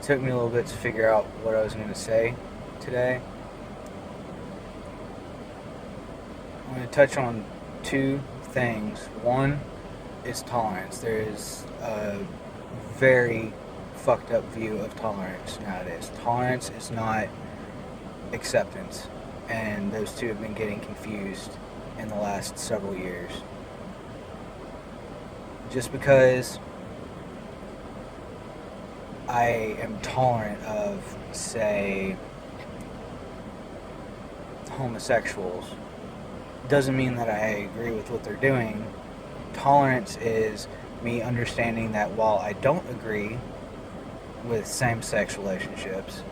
took me a little bit to figure out what I was going to say today. I'm going to touch on two things. One is tolerance. There is a very fucked up view of tolerance nowadays. Tolerance is not acceptance, and those two have been getting confused in the last several years. Just because I am tolerant of, say, homosexuals doesn't mean that I agree with what they're doing. Tolerance is me understanding that while I don't agree with same-sex relationships,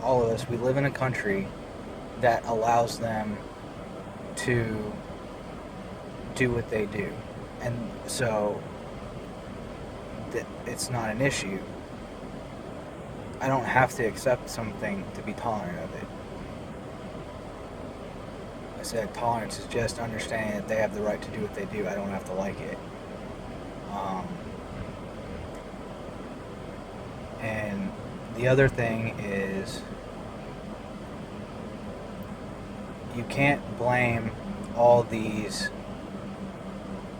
all of us, we live in a country that allows them to do what they do, and so it's not an issue. I don't have to accept something to be tolerant of it. I said tolerance is just understanding that they have the right to do what they do. I don't have to like it. And the other thing is, you can't blame all these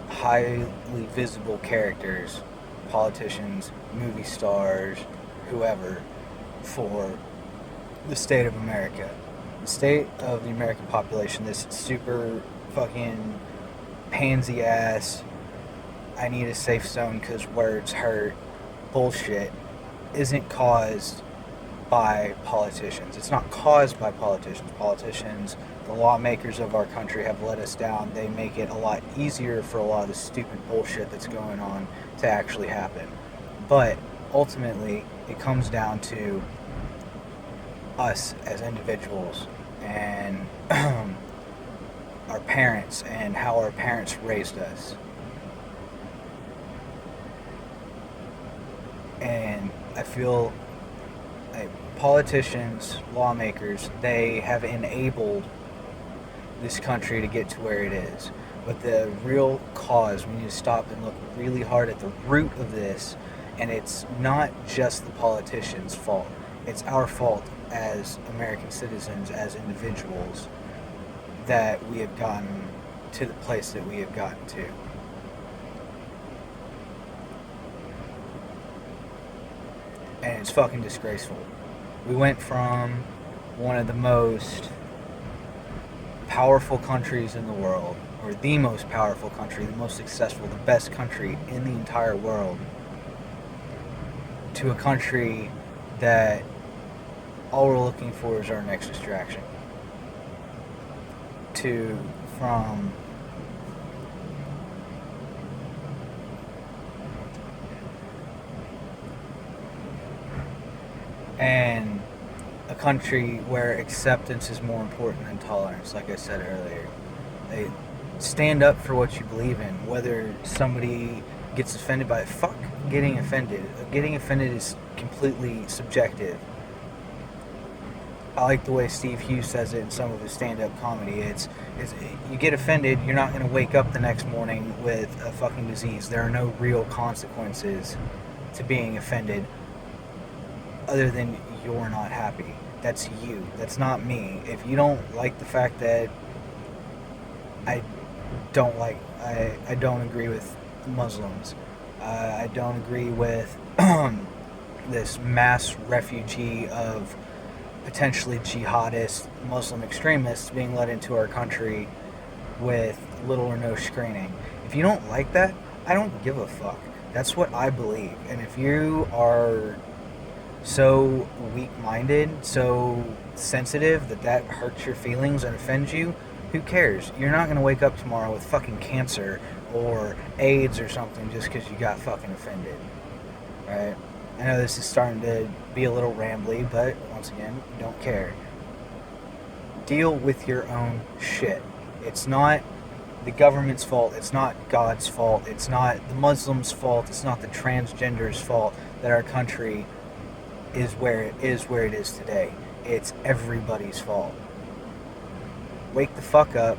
highly visible characters, politicians, movie stars, whoever, for the state of America. The state of the American population, this super fucking pansy ass, I need a safe zone because words hurt bullshit, isn't caused by politicians. It's not caused by politicians. Politicians, the lawmakers of our country, have let us down. They make it a lot easier for a lot of the stupid bullshit that's going on to actually happen. But ultimately, it comes down to us as individuals and our parents and how our parents raised us. And I feel like politicians, lawmakers, they have enabled this country to get to where it is. But the real cause, we need to stop and look really hard at the root of this, and it's not just the politicians' fault. It's our fault as American citizens, as individuals, that we have gotten to the place that we have gotten to. And it's fucking disgraceful. We went from one of the most powerful countries in the world, or the most powerful country, the most successful, the best country in the entire world, to a country that all we're looking for is our next distraction. And a country where acceptance is more important than tolerance, like I said earlier. They stand up for what you believe in, whether somebody gets offended by it. Fuck getting offended. Getting offended is completely subjective. I like the way Steve Hughes says it in some of his stand-up comedy. It's you get offended, you're not going to wake up the next morning with a fucking disease. There are no real consequences to being offended other than you're not happy. That's you. That's not me. If you don't like the fact that I don't agree with Muslims, I don't agree with this mass refugee of potentially jihadist Muslim extremists being let into our country with little or no screening. If you don't like that, I don't give a fuck. That's what I believe. And if you are so weak-minded, so sensitive that hurts your feelings and offends you, who cares? You're not going to wake up tomorrow with fucking cancer or AIDS or something just because you got fucking offended. Right? I know this is starting to be a little rambly, but once again, don't care. Deal with your own shit. It's not the government's fault. It's not God's fault. It's not the Muslims' fault. It's not the transgenders' fault that our country is where it is today. It's everybody's fault. Wake the fuck up.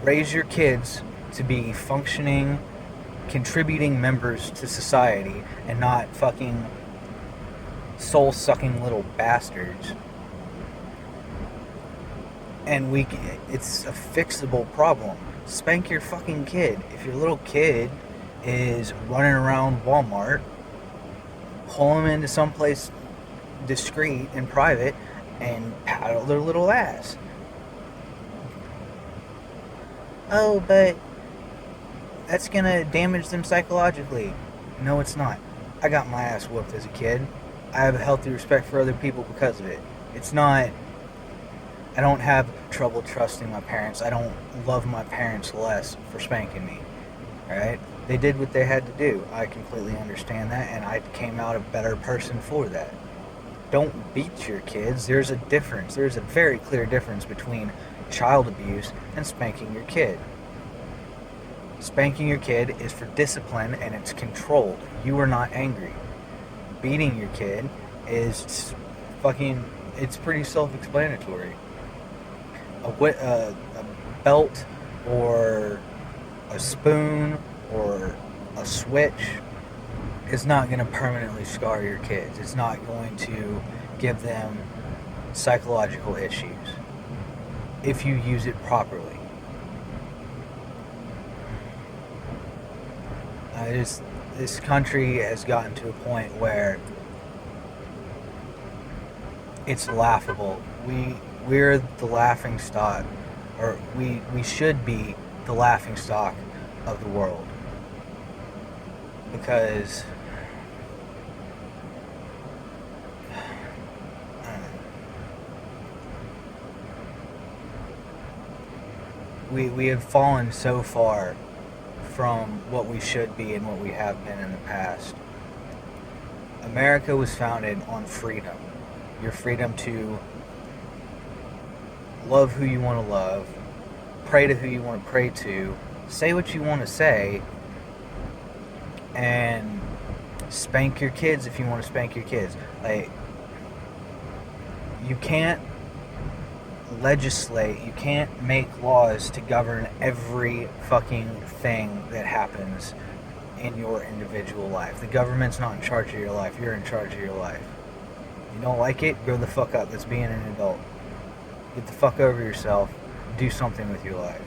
Raise your kids to be functioning contributing members to society and not fucking soul-sucking little bastards. And it's a fixable problem. Spank your fucking kid. If your little kid is running around Walmart, pull them into someplace discreet and private and paddle their little ass. Oh, but that's gonna damage them psychologically. No, it's not. I got my ass whooped as a kid. I have a healthy respect for other people because of it. It's not... I don't have trouble trusting my parents. I don't love my parents less for spanking me. Alright? They did what they had to do. I completely understand that, and I came out a better person for that. Don't beat your kids. There's a difference. There's a very clear difference between child abuse and spanking your kid. Spanking your kid is for discipline and it's controlled. You are not angry. Beating your kid is fucking... It's pretty self-explanatory. A belt or a spoon or a switch is not going to permanently scar your kids. It's not going to give them psychological issues if you use it properly. This country has gotten to a point where it's laughable. We're the laughing stock, or we should be the laughing stock of the world. Because we have fallen so far from what we should be and what we have been in the past. America was founded on freedom. Your freedom to love who you want to love, pray to who you want to pray to, say what you want to say, and spank your kids if you want to spank your kids. Like, you can't legislate, you can't make laws to govern every fucking thing that happens in your individual life. The government's not in charge of your life, you're in charge of your life. You don't like it, grow the fuck up. That's being an adult. Get the fuck over yourself. Do something with your life.